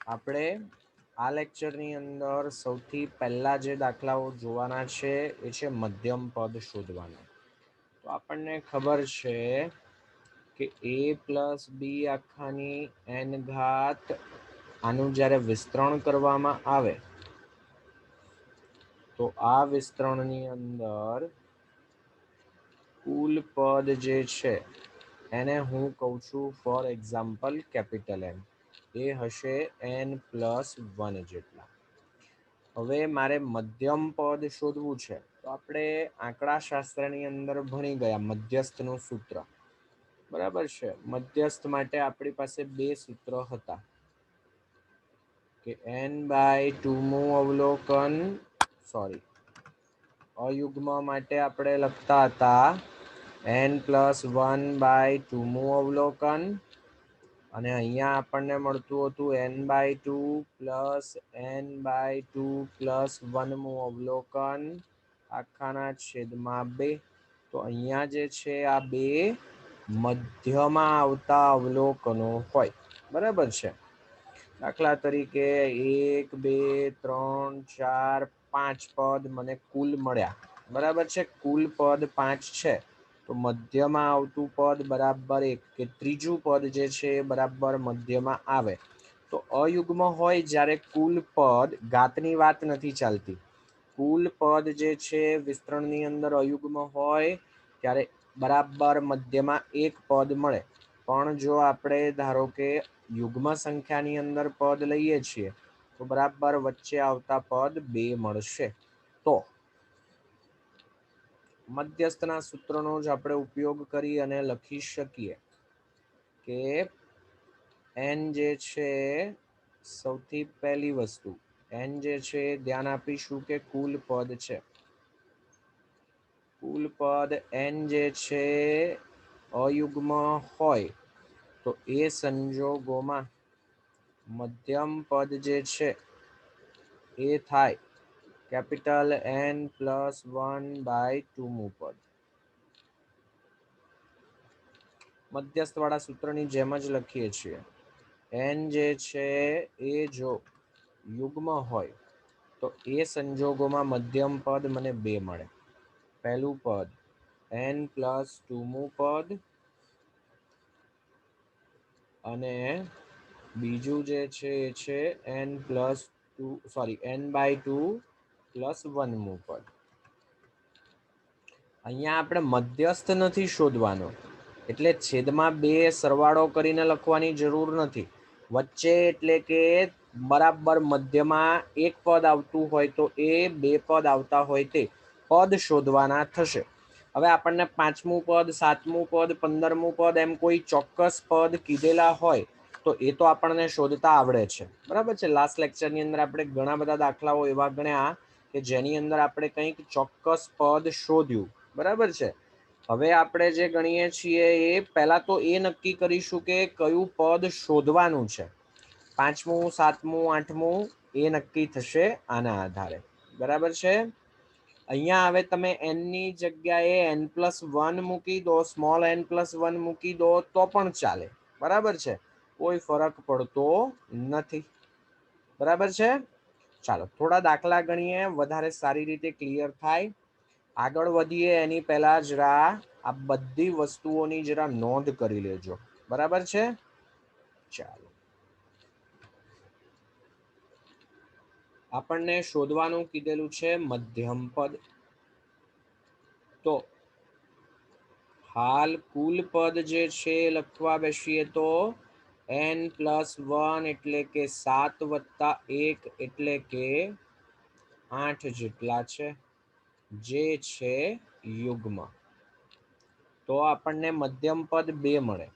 આપણે આ લેક્ચરની અંદર સૌથી પહેલા જે દાખલાઓ જોવાના છે એ છે મધ્યમ પદ શોધવાનો. તો આપણને ખબર છે કે a પ્લસ બી આખાની n ઘાત આનું જ્યારે વિસ્તરણ કરવામાં આવે તો આ વિસ્તરણની અંદર કુલ પદ જે છે એને હું કહું છું ફોર એક્ઝામ્પલ કેપિટલ એન, એ હશે n+1 જેટલા. હવે મારે મધ્યમ પદ શોધવું છે તો આપણે આંકડાશાસ્ત્રની અંદર ભણી ગયા મધ્યસ્થનું સૂત્ર, બરાબર છે. મધ્યસ્થ માટે આપણી પાસે બે સૂત્ર હતા કે n/2મું અવલોકન અયુગ્મ માટે આપણે લખતા હતા n+1/2મું અવલોકન, અને અહીંયા આપણને મળતું હતું n/2 + n/2 + 1મું અવલોકન આખાના છેદમાં 2. તો અહીંયા જે છે આ બે મધ્યમાં આવતા અવલોકનો હોય, બરાબર છે. દાખલા તરીકે 1 2 3 4 5 પદ મને કુલ મળ્યા, બરાબર છે. કુલ પદ 5 છે તો મધ્યમાં આવતું પદ બરાબર 1 કે ત્રીજું પદ જે છે એ બરાબર મધ્યમાં આવે. તો અયુગ્મ હોય જ્યારે કુલ પદ, ઘાતની વાત નથી ચાલતી, કુલ પદ જે છે વિસ્તરણની અંદર અયુગ્મ હોય ત્યારે બરાબર મધ્યમાં એક પદ મળે. પણ જો આપણે ધારો કે યુગ્મ સંખ્યાની અંદર પદ લઈએ છીએ તો બરાબર વચ્ચે આવતા પદ 2 મળશે. તો મધ્યસ્થના સૂત્રનો જ આપણે ઉપયોગ કરી અને લખી શકીએ કે n જે છે સૌથી પહેલી વસ્તુ n જે છે ધ્યાન આપીશું કે કુલ પદ છે. કુલ પદ n જે છે અયુગ્મ હોય તો એ સંજોગોમાં મધ્યમ પદ જે છે એ થાય કેપિટલ n+1/2મું પદ. મધ્યસ્થ વાળા સૂત્રની જેમ જ લખીએ છીએ. n જે છે એ જો યુગ્મ હોય તો એ સંજોગોમાં મધ્યમ પદ મને 2 મળે. પહેલું પદ n+2મું પદ અને બીજું જે છે એ છે n/2 + 1મું પદ. અહીંયા આપણે મધ્યસ્થ નથી શોધવાનો, એટલે છેદમાં 2 સરવાળો કરીને લખવાની જરૂર નથી. વચ્ચે એટલે કે બરાબર મધ્યમાં એક પદ આવતું હોય તો એ 2 પદ આવતા હોય તે પદ શોધવાના થશે. હવે આપણને 5મું પદ, 7મું પદ, 15મું પદ એમ કોઈ ચોક્કસ પદ કીધેલા હોય તો એ તો આપણને શોધતા આવડે છે, બરાબર છે. લાસ્ટ લેક્ચરની અંદર આપણે ઘણા બધા દાખલાઓ એવા ગણ્યા કે જેની અંદર આપણે કંઈક ચોક્કસ પદ શોધ્યું, બરાબર છે. હવે આપણે જે ગણીએ છીએ એ પહેલા તો એ નક્કી કરીશું કે કયું પદ શોધવાનું છે. 5મું 7મું 8મું એ નક્કી થશે આના આધારે, બરાબર છે. અહીંયા હવે તમે n ની જગ્યાએ n+1 મૂકી દો, સ્મોલ n+1 મૂકી દો તો પણ ચાલે, બરાબર છે. કોઈ ફરક પડતો નથી, બરાબર છે. ચાલો થોડા દાખલા ગણીએ, વધારે સારી રીતે ક્લિયર થાય. આગળ વધીએ એની પહેલા જરા આ બધી વસ્તુઓની જરા નોંધ કરી લેજો, બરાબર છે. ચાલો આપણને શોધવાનું કીધેલું છે મધ્યમ પદ. તો હાલ કુલ પદ જે છે લખવા બેસીએ તો n+1 એટલે કે 7 + 1 એટલે કે 8 જેટલા છે, જે છે યુગ્મ. તો આપણને મધ્યમ પદ 2 મળે.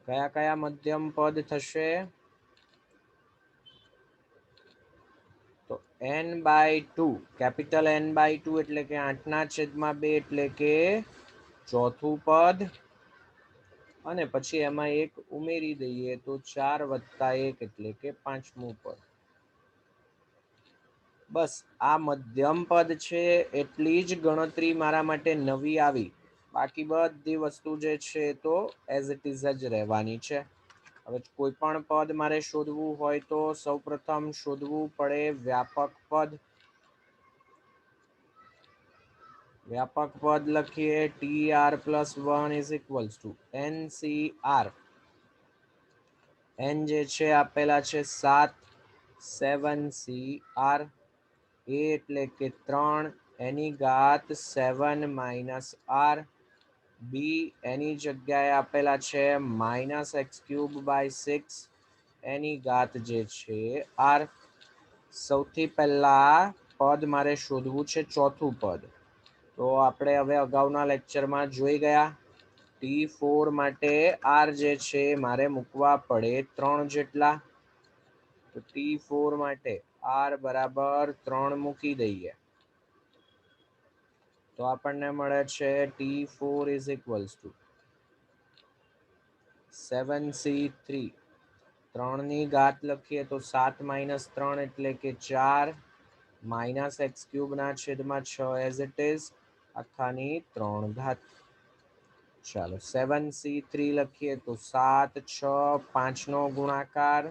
કયા કયા મધ્યમ પદ થશે? તો n/2, કેપિટલ n/2 એટલે કે 8/2 એટલે કે ચોથું પદ, અને પછી એમાં એક ઉમેરી દઈએ તો 4 + 1 એટલે કે 5મું પદ. બસ આ મધ્યમ પદ છે એટલી જ ગણતરી મારા માટે નવી આવી, બાકી બધી વસ્તુ જે છે તો એઝ ઇટ ઇઝ જ રહેવાની છે. હવે કોઈ પણ પદ મારે શોધવું હોય તો સૌપ્રથમ શોધવું પડે વ્યાપક પદ. વ્યાપક પદ લખીએ TR plus 1 is equals to NCR. n જે છે આપેલા છે 7, 7CR. a એટલે કે 3 એની ઘાત 7 માઇનસ r. બી એની જગ્યાએ આપેલા છે -x³/6 એની ઘાત જે છે r. સૌથી પહેલા પદ મારે શોધવું છે ચોથું પદ. તો આપણે હવે અગાઉના લેક્ચરમાં જોઈ ગયા. T4 માટે r જે છે મારે મૂકવા પડે 3 જેટલા. તો T4 માટે r બરાબર 3 મૂકી દઈએ તો આપણને મળે છે T4 is equals to 7C3. 3 ની ઘાત લખીએ તો 7 માઇનસ 3 એટલે કે 4 -x³ ના છેદમાં 6 એઝ ઇટ ઇઝ આખાની 3 ઘાત. ચાલો 7C3 લખીએ તો 7, 6, 5 નો ગુણાકાર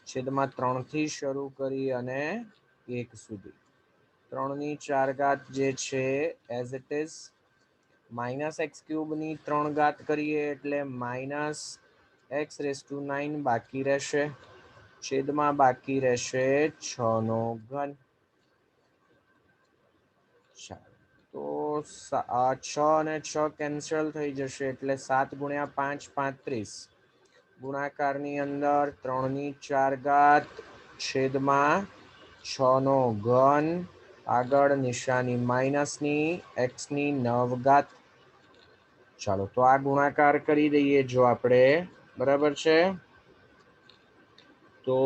છેદમાં 3 થી શરૂ કરી અને 1 સુધી. 3 ની 4 ઘાત જે છે એઝ ઇટ ઇઝ -x³ ની 3 ઘાત કરીએ એટલે -x⁹ બાકી રહેશે, છેદમાં બાકી રહેશે 6 નો ઘન. તો 6 અને 6 કેન્સલ થઈ જશે એટલે 7 ગુણ્યા 5 35. ગુણાકારની અંદર 3 ની 4 ઘાત છેદમાં 6 નો ઘન, આગળ નિશાની માઇનસની, x ની 9 ઘાત. ચાલો તો આ ગુણાકાર કરી દઈએ જો આપણે, બરાબર છે. તો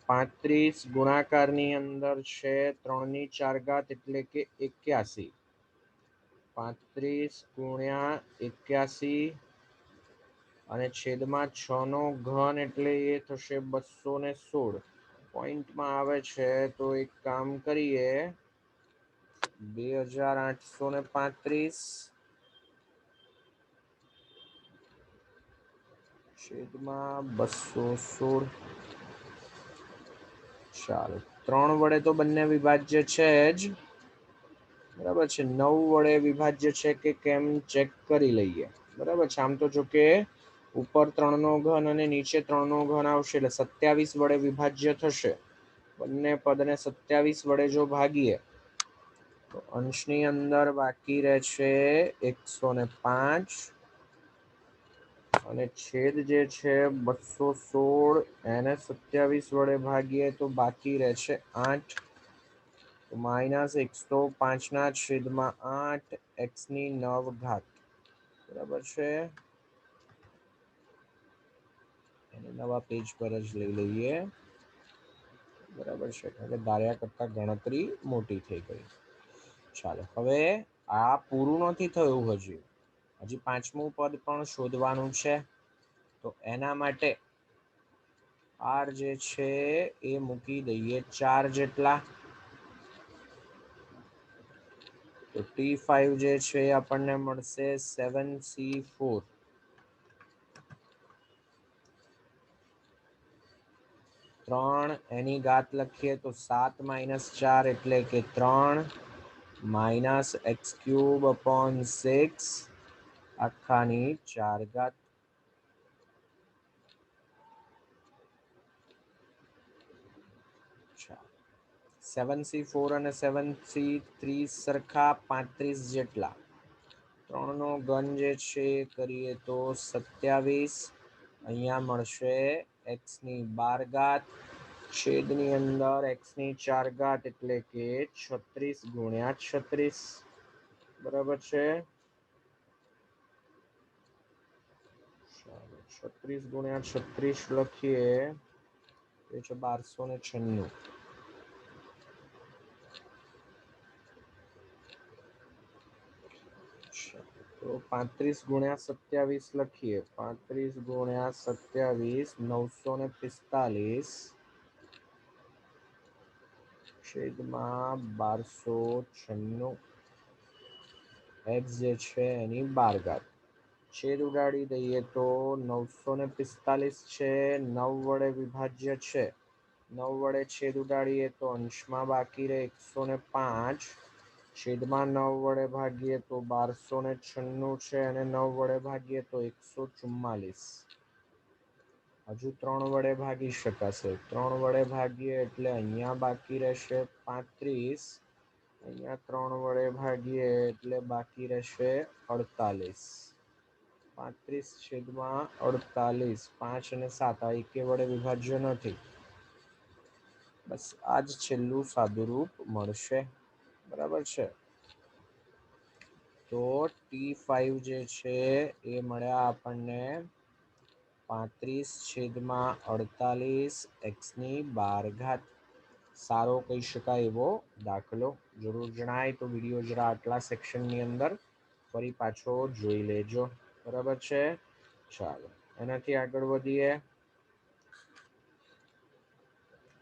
35 ગુણાકારની અંદર છે 3 ની 4 ઘાત એટલે કે 81. 35 ગુણ્યા 81 અને છેદમાં 6 નો ઘન એટલે એ થશે 216. પોઈન્ટમાં આવે છે તો એક કામ કરીએ 2835 છેદમાં 216. ચાલો 3 વડે તો બંને વિભાજ્ય છે જ, બરાબર છે. 9 વડે વિભાજ્ય છે કે કેમ ચેક કરી લઈએ, બરાબર છે. આમ તો જો કે ઉપર 3 નો ઘન અને નીચે 3 નો ઘન આવશે એટલે 27 વડે વિભાજ્ય થશે. બંને પદને 27 વડે જો ભાગીએ તો અંશની અંદર બાકી રહેશે 105 અને છેદ જે છે 216 એને 27 વડે ભાગીએ તો બાકી રહેશે 8. -105 ના છેદમાં 8 x ની 9 ઘાત, બરાબર છે. એને નવા પેજ પર જ લઈ લઈએ, બરાબર છે. એટલે ધાર્યા કરતા ગણતરી મોટી થઈ ગઈ. ચાલો હવે આ પૂરું નથી થયું, હજી પાંચમું પદ પણ શોધવાનું છે. તો એના માટે r જે છે એ મૂકી દઈએ 4 જેટલા. તો T5 જે છે આપણને મળશે 7C4. 3 એની ઘાત લખીએ તો 7 માઇનસ 4 એટલે કે 3 -x³/6 આખાની 4 ઘાત. 7C4 અને 7C3 સરખા 35 જેટલા. 3 નો ઘન જે છે કરીએ તો 27. અહીંયા મળશે x ની 12 ઘાત, છેદની અંદર x ની 4 ઘાત એટલે કે 36 ગુણ્યા 36, બરાબર છે. 36 ગુણ્યા 36 લખીએ એ છે 1296. તો 35 ગુણ્યા 27 લખીએ, 35 ગુણ્યા 27 945 છેદમાં 1296 x જે છે એની 12 ઘાત. છેદ ઉડાડી દઈએ તો 945 છે, 9 વડે વિભાજ્ય છે. 9 વડે છેદ ઉડાડીએ તો અંશમાં બાકી રહે 105. છેદમાં 9 વડે ભાગીએ તો 1296 છે અને 9 વડે ભાગીએ તો 144. હજુ 3 વડે ભાગી શકાશે. 3 વડે ભાગીએ એટલે અહીંયા બાકી રહેશે 35. અહીંયા 3 વડે ભાગીએ એટલે બાકી રહેશે 48. 35 છેદમાં 48. 5 અને 7 આ એકે વડે વિભાજ્ય નથી. બસ આ જ છેલ્લું સાદુરૂપ મળશે. બરાબર છે. તો T5 જે છે એ મળ્યા આપણને 35/48 x ની 12 ઘાત. સારો કહી શકાય એવો દાખલો. જરૂર જણાય તો વિડીયો જરા આટલા સેક્શનની અંદર ફરી પાછો જોઈ લેજો. બરાબર છે. ચાલો એનાથી આગળ વધીએ.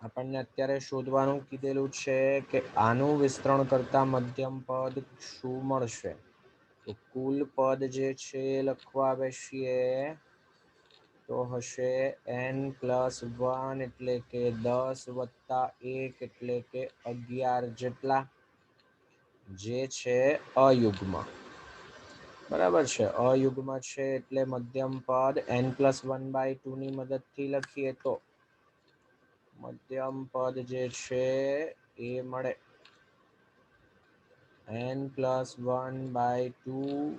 આપણને અત્યારે શોધવાનું કીધેલું છે કે આનું વિસ્તરણ કરતા મધ્યમ પદ શું મળશે. તો કુલ પદ જે છે લખવા બેસીએ તો હશે n+1 એટલે કે 10 + 1 એટલે કે 11 જેટલા, જે છે અયુગ્મ. બરાબર છે. અયુગ્મ છે એટલે મધ્યમ પદ n+1/2 ની મદદથી લખીએ તો મધ્યમ પદ જે છે એ મળે n+1/2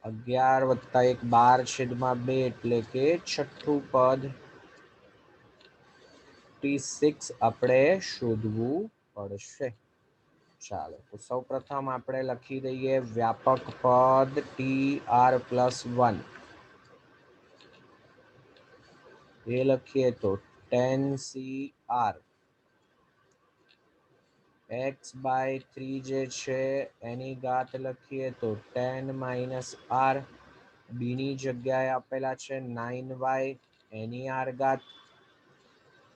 11 + 1 12/2 એટલે કે છઠ્ઠું પદ. T6 આપણે શોધવું પડશે. ચાલો તો સૌ પ્રથમ આપણે લખી દઈએ વ્યાપક પદ TR+1. એ લખીએ તો 10CR. x/3 જે છે એની ઘાત લખીએ તો 10 - r. b ની જગ્યાએ આપેલા છે 9y એની r ઘાત.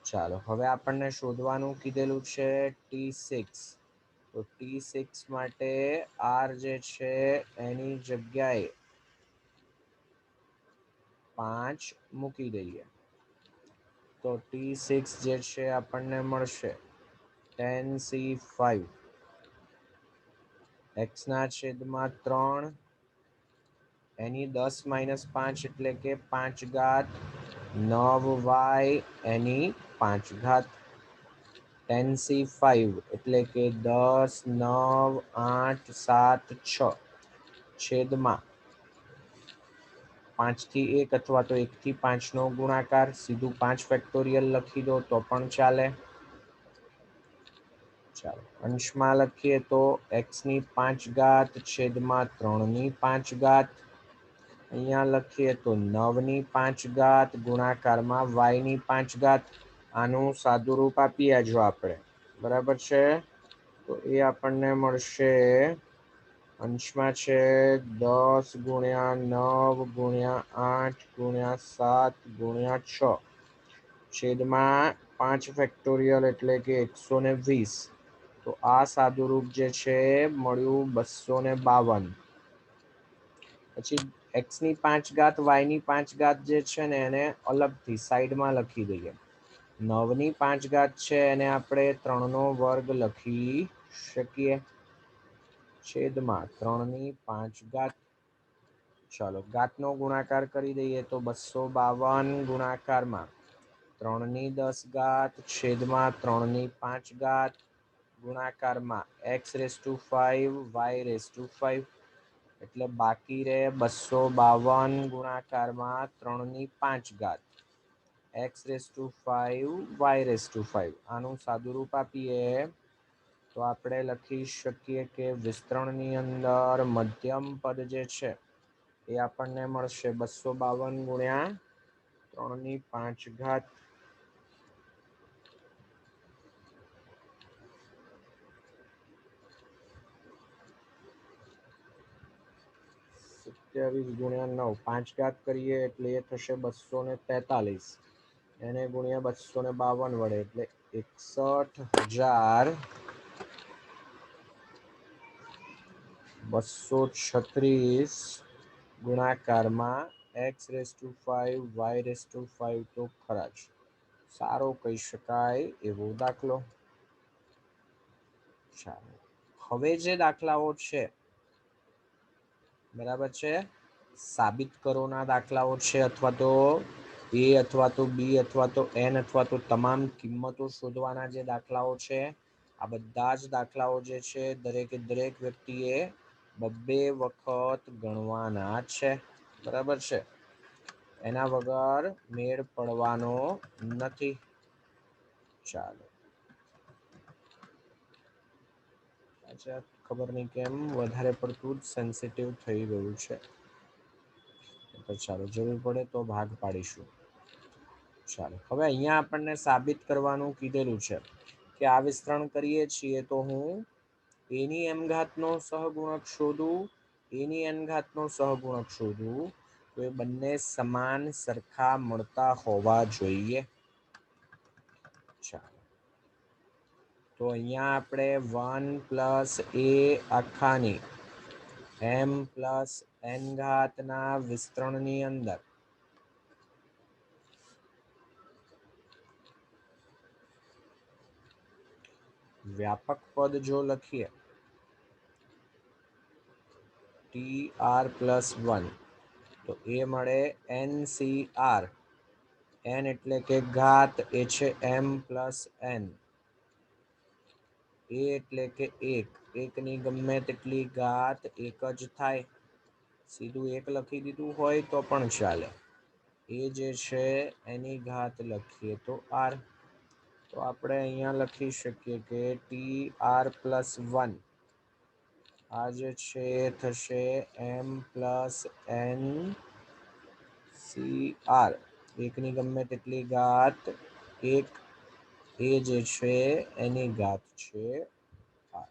ચાલો હવે આપણને શોધવાનું કીધેલું છે T6. તો T6 માટે r જે છે એની જગ્યાએ 5 મૂકી દઈએ તો T6 જે છે આપણને મળશે 10C5 x/3 એની 10 - 5 એટલે કે 5 ઘાત 9y એની 5 ઘાત. 10C5 એટલે કે 10 9 8 7 6 છેદમાં 5 થી 1 અથવા તો 1 થી 5 નો ગુણાકાર. સીધું 5 ફેક્ટોરિયલ લખી દો તો પણ ચાલે. ચાલો અંશમાં લખીએ તો x ની 5 ઘાત છેદમાં 3ની 5 ઘાત. અહીંયા લખીએ તો 9ની 5 ઘાત ગુણાકારમાં y ની 5 ઘાત. આનું સાદુરૂપ આપીએ જો આપણે. બરાબર છે. તો એ આપણને મળશે અંશમાં છે 10 × 9 × 8 × 7 × 6 છેદમાં 5 ફેક્ટોરિયલ એટલે કે 120. તો આ સાદુરૂપ જે છે મળ્યું 252. પછી x ની 5 ઘાત y ની 5 ઘાત જે છે ને એને અલગથી સાઈડમાં લખી દઈએ. 9ની 5 ઘાત છે એને આપણે 3નો વર્ગ લખી શકીએ છેદમાં 3ની 5 ઘાત. ચાલો ઘાતનો ગુણાકાર કરી દઈએ તો 252 ગુણાકારમાં 3ની 10 ઘાત છેદમાં 3ની 5 ઘાત ગુણાકારમાં x5 y5 એટલે બાકી રહે 252 ગુણાકારમાં 3ની 5 ઘાત x5 y5. આનું સાદુરૂપ આપીએ તો આપણે લખી શકીએ કે વિસ્તરણની અંદર મધ્યમ પદ જે છે એ આપણને મળશે 252 × 3ની 5 ઘાત. × 9 5 ઘાત કરીએ એટલે એ થશે 243. એને ગુણ્યા 252 વડે એટલે 61,236 ગુણાકારમાં x⁵ તો ખરા જ. સારો કહી શકાય એવો દાખલો. ચાલો હવે જે દાખલાઓ છે બરાબર છે, સાબિત કરોના દાખલાઓ છે, અથવા તો એ અથવા તો બી અથવા તો એન અથવા તો તમામ કિંમતો શોધવાના જે દાખલાઓ છે, આ બધા જ દાખલાઓ જે છે દરેકે દરેક વ્યક્તિએ બબ્બે વખત ગણવાના છે. બરાબર છે, એના વગર મેળ પડવાનો નથી. ચાલો અચ્છા, ખબર નહીં કેમ વધારે પડતું જ સેન્સિટિવ થઈ ગયું છે. ચાલો જરૂર પડે તો ભાગ પાડીશું. ચાલો હવે અહીંયા આપણને સાબિત કરવાનું કીધેલું છે કે આ વિસ્તરણ કરીએ છીએ તો હું એની એમ ઘાતનો સહગુણક શોધું, એની એન ઘાતનો સહગુણક શોધું, તો એ બંને સમાન સરખા મળતા હોવા જોઈએ. ચાલો તો અહીંયા આપણે 1 + a m + n ઘાતના વિસ્તરણની અંદર વ્યાપક પદ જો લખીએ tr + 1 તો એ મળે ncr. n એટલે કે ઘાત, એ છે m + n. એ એટલે કે એક, એકની ગમે તેટલી ઘાત એક જ થાય. સીધું એક લખી દીધું હોય તો પણ ચાલે. એ જે છે એની ઘાત લખીએ તો r. તો આપણે અહીંયા લખી શકીએ કે tr + 1 આ જે છે એ થશે m + n cr. એકની ગમે તેટલી ઘાત એક, એ જે છે એની ઘાત છે r.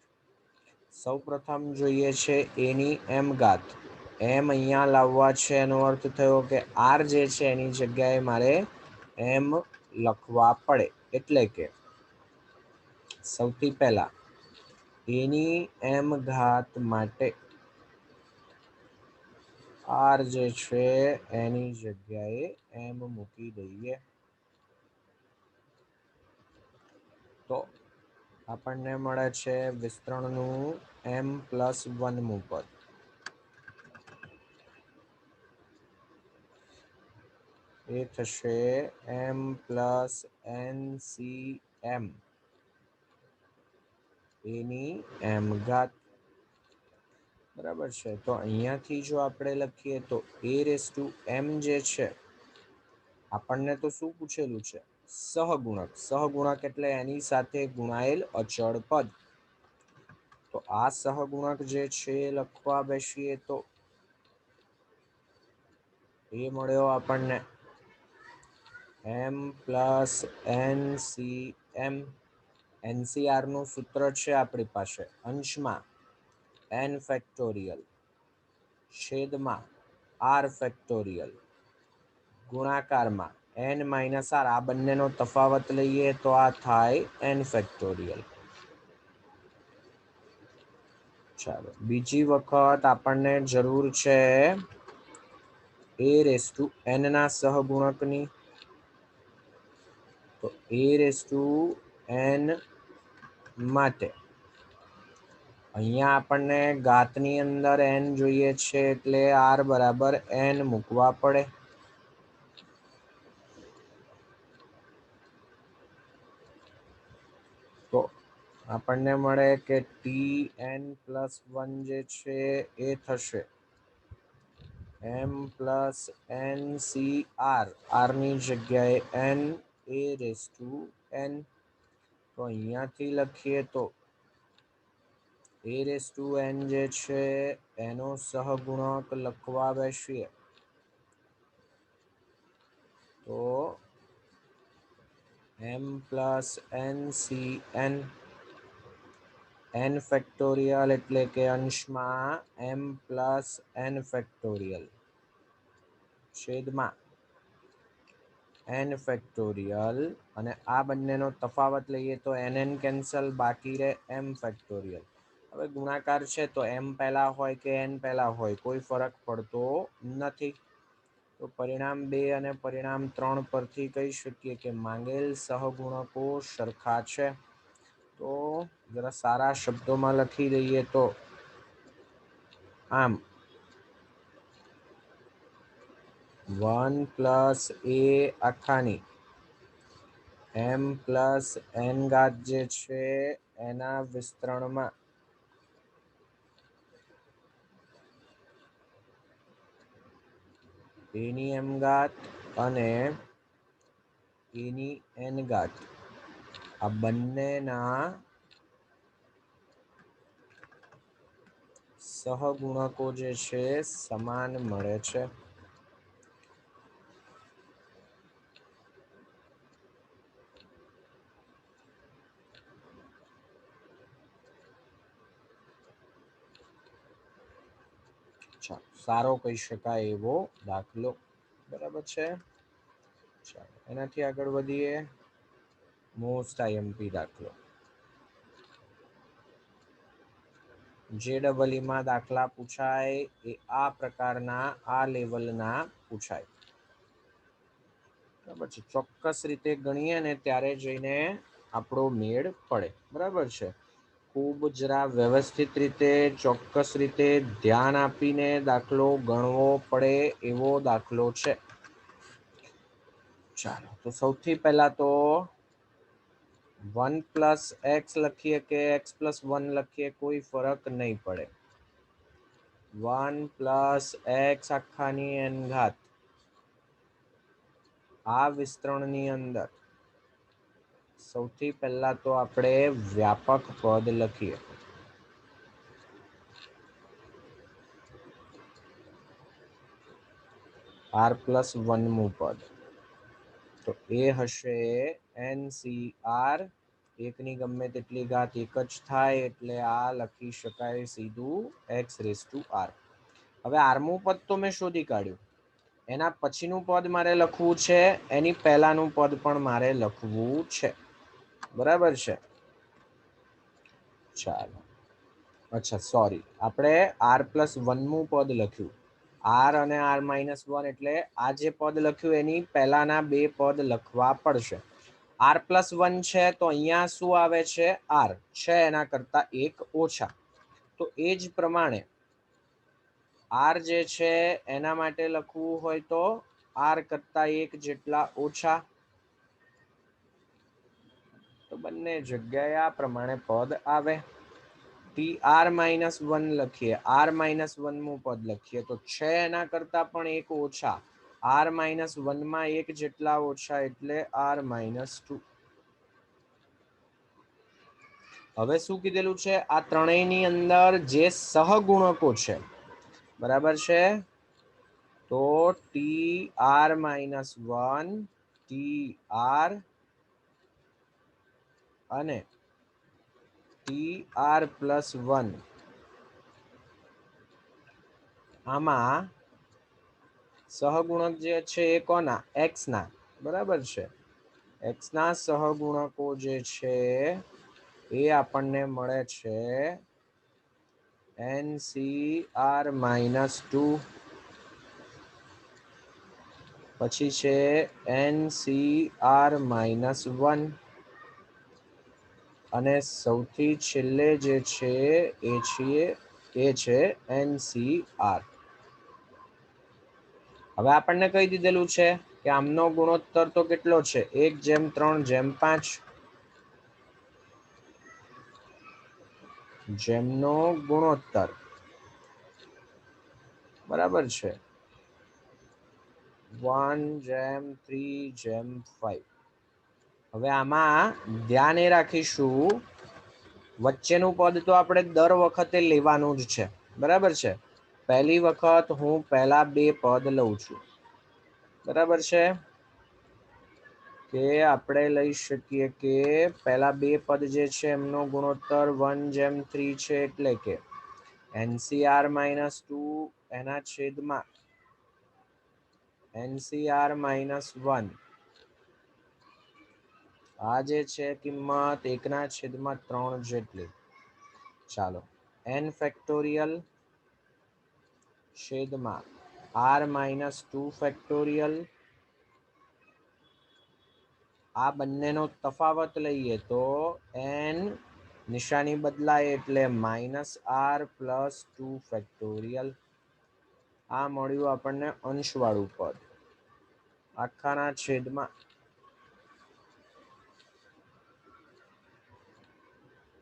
સૌ પ્રથમ જોઈએ છે એની એમ ઘાત. એમ અહીંયા લાવવા છે એનો અર્થ થયો કે r જે છે એની જગ્યાએ મારે એમ લખવા પડે. એટલે કે સૌથી પહેલા એની એમ ઘાત માટે r જે છે એની જગ્યાએ એમ મૂકી દઈએ તો આપણને મળે છે વિસ્તરણનું m + 1મું પદ. એ થશે m + ncm એની એમ ઘાત. બરાબર છે, તો અહીંયાથી જો આપણે લખીએ તો a⁻m જે છે આપણને તો શું પૂછેલું છે? સહગુણક. સહગુણક એટલે એની સાથે ગુણાયેલ અચળ પદ. તો આ સહગુણક જે છે લખવા બેસીએ તો એ મળ્યો આપણને m + ncm. NCR નું સૂત્ર છે આપણી પાસે અંશમાં n ફેક્ટોરિયલ છેદમાં r ફેક્ટોરિયલ ગુણાકારમાં n - r. આ બંનેનો તફાવત લઈએ તો આ થાય n ફેક્ટોરિયલ. ચાલો બીજી વખત આપણને જરૂર છે a⁻n ના સહગુણકની. તો a⁻n માટે અહીંયા આપણને ઘાતની અંદર n જોઈએ છે એટલે r = n મૂકવા પડે. તો આપણને મળે કે tn + 1 જે છે એ થશે m + ncr. r ની જગ્યાએ n, a⁻n. તો અહીંયાથી લખીએ તો a⁻n જે છે એનો સહગુણક લખવા બેસીએ તો m + ncn. n ફેક્ટોરિયલ એટલે કે અંશમાં m + n ફેક્ટોરિયલ છેદમાં n ફેક્ટોરિયલ અને આ બંનેનો તફાવત લઈએ તો n કેન્સલ, બાકી રહે m ફેક્ટોરિયલ. હવે ગુણાકાર છે તો m પહેલા હોય કે n પહેલા હોય કોઈ ફરક પડતો નથી. તો પરિણામ 2 અને પરિણામ 3 પરથી કહી શકીએ કે માંગેલ સહગુણકો સરખા છે. તો જરા સારા શબ્દોમાં લખી દઈએ તો આમ 1 plus a આખાની m plus n ઘાત જે છે એના વિસ્તરણમાં a ની m ઘાત અને a ની n ઘાત આ બંનેના સહગુણકો જે છે સમાન મળે છે. સારો કહી શકાય એવો દાખલો. બરાબર છે. ચાલો એનાથી આગળ વધીએ. મોસ્ટ આઈએમપી દાખલો. JEE દાખલા પૂછાય એ આ પ્રકારના આ લેવલના પૂછાય. બરાબર છે. ચોક્કસ રીતે ગણીએ ને ત્યારે જઈને આપણો મેળ પડે. બરાબર છે. ખૂબ જરા વ્યવસ્થિત રીતે ચોક્કસ રીતે ધ્યાન આપીને દાખલો ગણવો પડે એવો દાખલો છે. ચાલો તો સૌથી પહેલા તો 1 પ્લસ એક્સ લખીએ કે એક્સ પ્લસ 1 લખીએ કોઈ ફરક નહીં પડે. 1 પ્લસ એક્સ આખાની n ઘાત આ વિસ્તરણની અંદર સૌથી પહેલા તો આપણે વ્યાપક પદ લખીએ. r પ્લસ 1મું પદ તો એ હશે NCR. એકની ગમે તેટલી ઘાત એક જ થાય એટલે આ લખી શકાય સીધું x⁻r. હવે આરમું પદ તો મેં શોધી કાઢ્યું. એના પછીનું પદ મારે લખવું છે, એની પહેલાનું પદ પણ મારે લખવું છે. બરાબર છે. ચાલો અચ્છા સોરી, આપણે r પ્લસ 1મું પદ લખ્યું. r અને r-1 એટલે આ જે પદ લખ્યું એની પહેલાના બે પદ લખવા પડશે. r પ્લસ 1 છે તો અહીંયા શું આવે છે? r છે એના કરતા એક ઓછા. તો એ જ પ્રમાણે r જે છે એના માટે લખવું હોય તો r કરતા એક જેટલા ઓછા. તો બંને જગ્યાએ આ પ્રમાણે પદ આવે. tr-1 લખીએ, r-1મું પદ લખીએ તો છે એના કરતા પણ એક ઓછા. r-1માં એક જેટલા ઓછા એટલે r-2. હવે શું કીધેલું છે? આ ત્રણેયની અંદર જે સહગુણકો છે બરાબર છે, તો tr-1 tr અને tr પ્લસ 1 આમાં સહગુણક જે છે એ કોના? x ના. બરાબર છે. x ના સહગુણકો જે છે એ આપણને મળે છે NCr-2, પછી છે NCr-1 અને સૌથી છેલ્લે જે છે એ છે NCr. હવે આપણને કહી દીધેલું છે કે આમનો ગુણોત્તર તો કેટલો છે? 1:3:5. જેમનો ગુણોત્તર બરાબર છે 1:3:5. હવે આમાં ધ્યાન એ રાખીશું વચ્ચેનું પદ તો આપણે દર વખતે લેવાનું જ છે. બરાબર છે. પહેલી વખત હું પહેલા બે પદ લઉં છું. બરાબર છે. કે આપણે લઈ શકીએ કે પહેલા બે પદ જે છે એમનો ગુણોત્તર 1:3 છે એટલે કે NCr-2 એના છેદમાં NCr-1 આ જે છે કિંમત 1/3 જેટલી. ચાલો n ફેક્ટોરિયલ છેદમાં r - 2 ફેક્ટોરિયલ. આ બંનેનો તફાવત લઈએ તો n નિશાની બદલાય એટલે -r + 2 ફેક્ટોરિયલ. આ મળ્યું આપણને અંશવાળું પદ આખાના છેદમાં.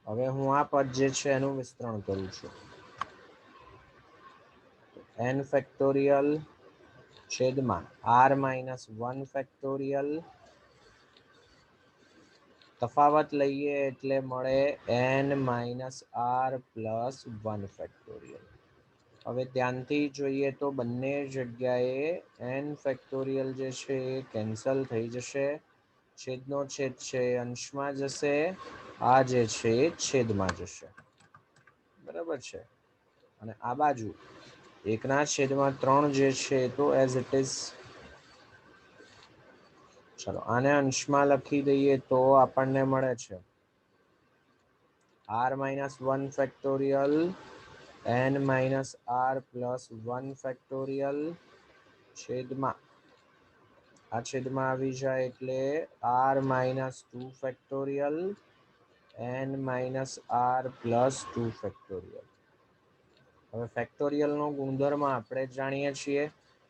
હવે હું આ પદ જે છે એનું વિસ્તરણ કરું છું. n ફેક્ટોરિયલ છેદમાં r - 1 ફેક્ટોરિયલ. તફાવત લઈએ એટલે મળે n - r + 1 ફેક્ટોરિયલ. હવે ધ્યાનથી જોઈએ તો બંને જગ્યાએ n ફેક્ટોરિયલ જે છે એ કેન્સલ થઈ જશે. છેદનો છેદ છે અંશમાં જશે, આ જે છે એ છેદમાં જશે. બરાબર છે. અને આ બાજુ 1/3 જે છે તો એઝ ઇટ ઇઝ. ચલો આને અંશમાં લખી દઈએ તો આપણને મળે છે r - 1 factorial n - r + 1 factorial છેદમાં આ છેદમાં આવી જાય એટલે r - 2 factorial n - r + 2 factorial. હવે ફેક્ટોરિયલનો ગુણધર્મ આપણે જાણીએ છીએ.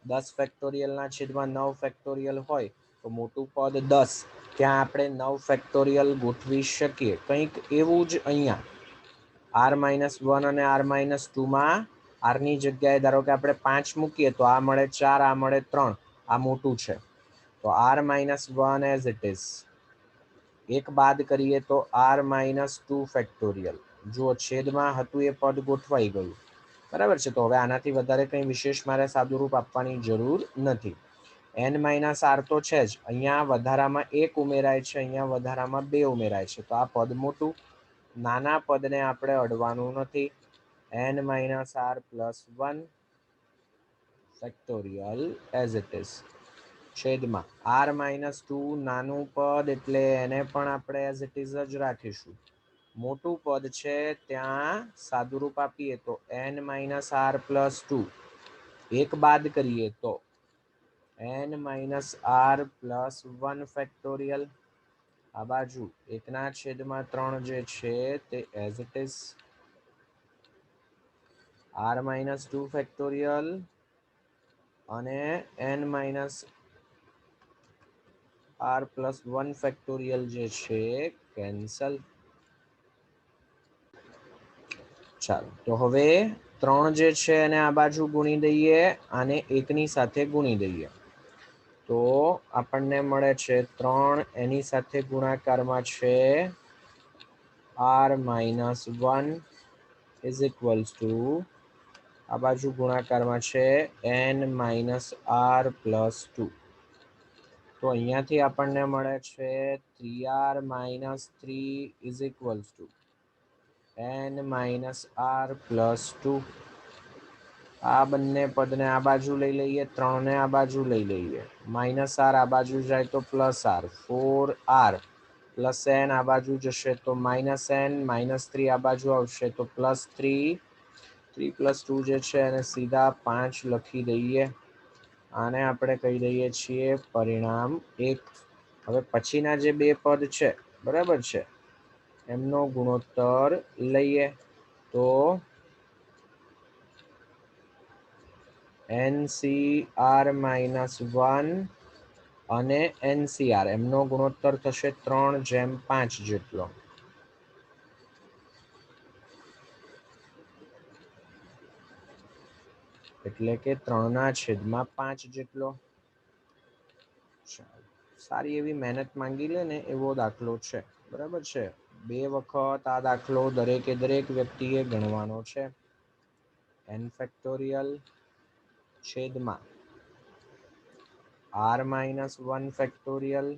10 ફેક્ટોરિયલના છેદમાં 9 ફેક્ટોરિયલ હોય તો મોટું પદ 10, ત્યાં આપણે 9 ફેક્ટોરિયલ ગોઠવી શકીએ. કંઈક એવું જ અહીંયા r - 1 અને r - 2માં r ની જગ્યાએ ધારો કે આપણે 5 મૂકીએ તો આ મળે 4, આ મળે 3. આ મોટું છે તો r - 1 એઝ ઇટ ઇઝ. એક બાદ કરીએ તો r - 2 ફેક્ટોરિયલ. જો છેદમાં હતું એ પદ ગોઠવાઈ ગયું. બરાબર છે. તો હવે આનાથી વધારે કંઈ વિશેષ મારે સાદુરૂપ આપવાની જરૂર નથી. n - r તો છે જ, અહીંયા વધારામાં 1 ઉમેરાય છે, અહીંયા વધારામાં 2 ઉમેરાય છે. તો આ પદ મોટું, નાના પદને આપણે અડવાનું નથી. n - r + 1 factorial as it is છેદમાં r - 2 નાનું પદ એટલે એને પણ આપણે એઝ ઇટ ઇઝ જ રાખીશું. મોટું પદ છે ત્યાં સાદુરૂપ આપીએ તો n - r + 2. એક બાદ કરીએ તો n - r + 1 ફેક્ટોરિયલ. આ બાજુ 1/3 જે છે તે as it is r - 2 factorial અને n - r + 1 ફેક્ટોરિયલ જે છે કેન્સલ. ચાલો તો હવે 3 જે છે એને આ બાજુ ગુણી દઈએ, આને 1ની સાથે ગુણી દઈએ તો આપણને મળે છે 3. એની સાથે ગુણાકારમાં છે r - 1 ઇઝ ઇક્વલ્સ ટુ આ બાજુ ગુણાકારમાં છે n - r + 2. તો અહીંયાથી આપણને મળે છે 3r - 3 is equals to n - r + 2. આ બંને પદને આ બાજુ લઈ લઈએ, 3 ને આ બાજુ લઈ લઈએ. -r આ બાજુ જાય તો +r, 4r + n આ બાજુ જશે તો -n, -3 આ બાજુ આવશે તો +3. 3 + 2 જે છે એને સીધા 5 લખી દઈએ. આને આપણે કહી દઈએ છીએ પરિણામ 1. હવે પછીના જે બે પદ છે બરાબર છે એમનો ગુણોત્તર લઈએ તો NCr - 1 અને NCr એમનો ગુણોત્તર થશે 3/5 જેટલો. એટલે કે 3/5 જેટલો. સારી એવી મહેનત માંગી લે ને એવો દાખલો છે. બરાબર છે. 2 વખત આ દાખલો દરેકે દરેક વ્યક્તિએ ગણવાનો છે. n ફેક્ટોરિયલ છેદમાં r - 1 ફેક્ટોરિયલ.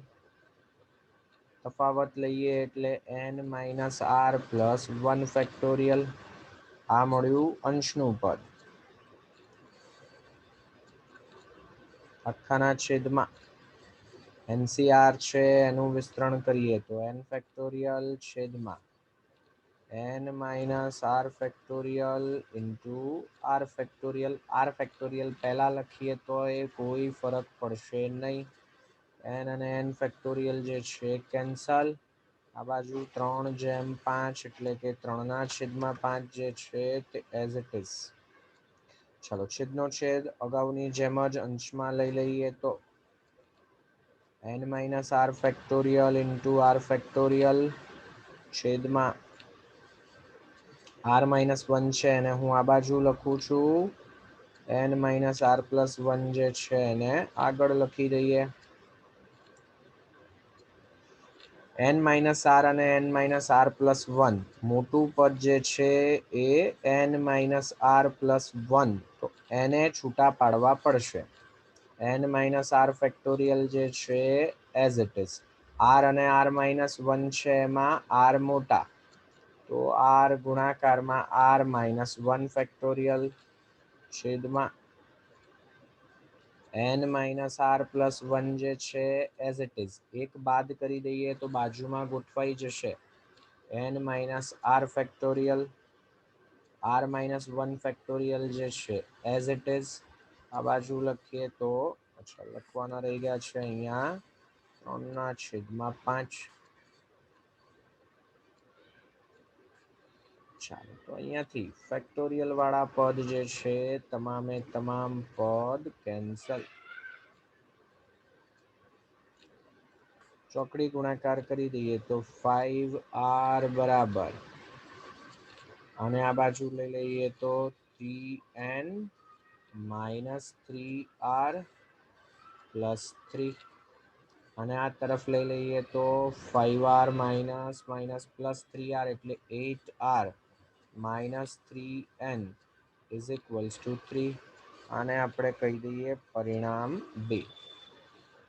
તફાવત લઈએ એટલે n - r + 1 ફેક્ટોરિયલ. આ મળ્યું અંશનું પદ આખાના છેદમાં NCR છે એનું વિસ્તરણ કરીએ તો n ફેક્ટોરિયલ છેદમાં n minus r factorial into r factorial. r factorial પહેલા લખીએ તો એ કોઈ ફરક પડશે નહીં. n અને n ફેક્ટોરિયલ જે છે કેન્સલ. આ બાજુ 3/5 એટલે કે 3/5 જે છે તે એઝ ઇટ ઇઝ. ચાલો છેદનો છેદ અગાઉની જેમ જ અંશમાં લઈ લઈએ તો n minus r factorial into r factorial છેદમાં r માઇનસ 1 છે અને હું આ બાજુ લખું છું n માઇનસ r પ્લસ 1 જે છે એને આગળ લખી દઈએ. n માઇનસ r અને n માઇનસ r પ્લસ 1 મોટું પદ જે છે એ n માઇનસ r પ્લસ 1, તો એને છૂટા પાડવા પડશે. n માઇનસ r ફેક્ટોરિયલ જે છે એઝ ઇટ ઇઝ. r અને r માઇનસ 1 છે એમાં r મોટા, તો r ગુણાકારમાં r માઇનસ 1 ફેક્ટોરિયલ છેદમાં n માઇનસ r પ્લસ 1 જે છે એઝ ઇટ ઇઝ. એક બાદ કરી દઈએ તો બાજુમાં ગોઠવાઈ જશે n minus r factorial. r minus 1 factorial જે છે એઝ ઇટ ઇઝ. આ બાજુ લખીએ તો લખવાના રહી ગયા છે અહીંયા 3/5. ચાલો તો અહીંયાથી ફેક્ટોરિયલ વાળા પદ જે છે તમામે તમામ પદ કેન્સલ. ચોકડી ગુણાકાર કરી દઈએ તો 5r બરાબર, અને આ બાજુ લઈ લઈએ તો 3n માઇનસ 3r પ્લસ 3, અને આ તરફ લઈ લઈએ તો 5r minus minus plus 3r એટલે 8r minus 3n is equals to 3. આને આપણે કહી દઈએ પરિણામ 2.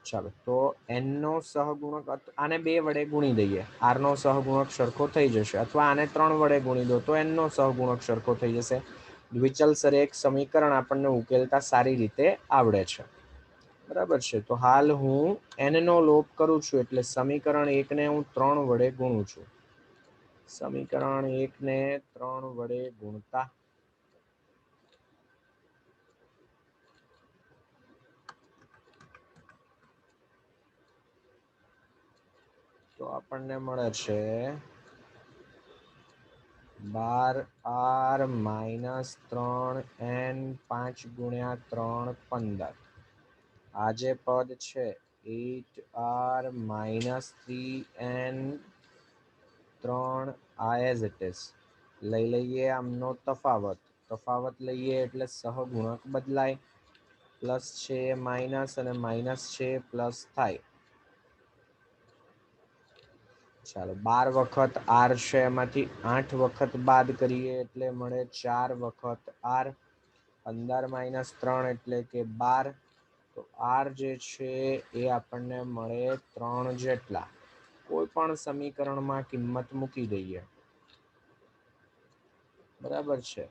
ચાલો તો n નો સહગુણક, આને 2 વડે ગુણી દઈએ, r નો સહગુણક સરખો થઈ જશે, અથવા આને 3 વડે ગુણી દો તો n નો સહગુણક સરખો થઈ જશે. દ્વિચલ સરેખ સમીકરણ આપણને ઉકેલતા સારી રીતે આવડે છે. બરાબર છે. તો હાલ હું n નો લોપ કરું છું એટલે સમીકરણ 1 ને હું 3 વડે ગુણું છું. સમીકરણ 1 ને 3 વડે ગુણતા તો આપણને મળે છે 12r માઇનસ 3n 5 ગુણ્યા 3 15. આ જે પદ છે 8r માઇનસ 3n 3 આ એઝ ઇટ ઇઝ. લઈ લઈએ આમનો તફાવત. તફાવત લઈએ એટલે સહગુણક બદલાય. પ્લસ છે માઇનસ અને માઇનસ છે પ્લસ થાય. ચાલો 12 વખત r છે એમાંથી 8 વખત બાદ કરીએ એટલે મળે 4 વખત r. 15 માઇનસ 3 એટલે કે 12. તો r જે છે એ આપણને મળે 3 જેટલા. કોઈ પણ સમીકરણમાં કિંમત મૂકી દઈએ. બરાબર છે.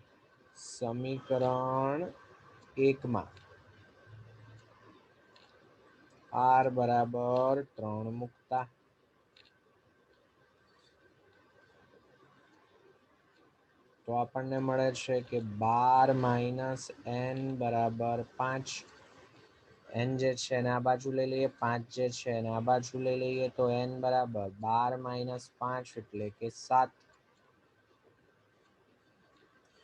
સમીકરણ 1 માં r બરાબર 3 મૂકતા તો આપણને મળે છે કે 12 માઇનસ n બરાબર 5. n જે છે એને આ બાજુ લઈ લઈએ, 5 જે છે એને આ બાજુ લઈ લઈએ તો n બરાબર 12 માઇનસ 5 એટલે કે 7.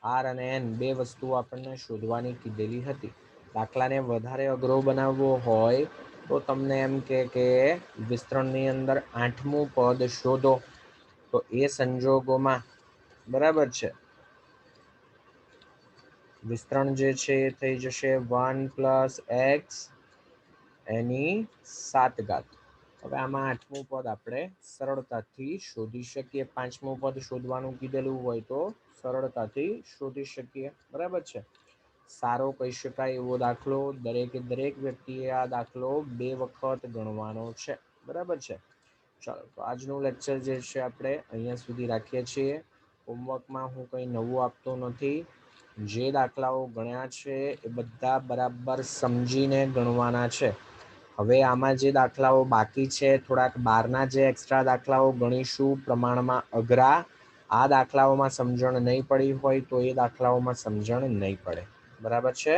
r અને n બે વસ્તુઓ આપણને શોધવાની કીધેલી હતી. દાખલાને વધારે અઘરો બનાવવો હોય તો તમને એમ કે વિસ્તરણની અંદર 8મું પદ શોધો, તો એ સંજોગોમાં બરાબર છે વિસ્તરણ જે છે એ થઈ જશે 1 પ્લસ એક્સ એની 7 ઘાત. હવે આમાં 8મું પદ આપણે સરળતાથી શોધી શકીએ. 5મું પદ શોધવાનું કીધેલું હોય તો સરળતાથી શોધી શકીએ. બરાબર છે. સારો કહી શકાય એવો દાખલો. દરેકે દરેક વ્યક્તિએ આ દાખલો 2 વખત ગણવાનો છે. બરાબર છે. ચાલો તો આજનું લેક્ચર જે છે આપણે અહીંયા સુધી રાખીએ છીએ. હોમવર્કમાં હું કંઈ નવું આપતો નથી. જે દાખલાઓ ગણ્યા છે એ બધા બરાબર સમજીને ગણવાના છે. હવે આમાં જે દાખલાઓ બાકી છે થોડાક બહારના જે એક્સ્ટ્રા દાખલાઓ ગણીશું પ્રમાણમાં અઘરા. આ દાખલાઓમાં સમજણ નહીં પડી હોય તો એ દાખલાઓમાં સમજણ નહીં પડે. બરાબર છે.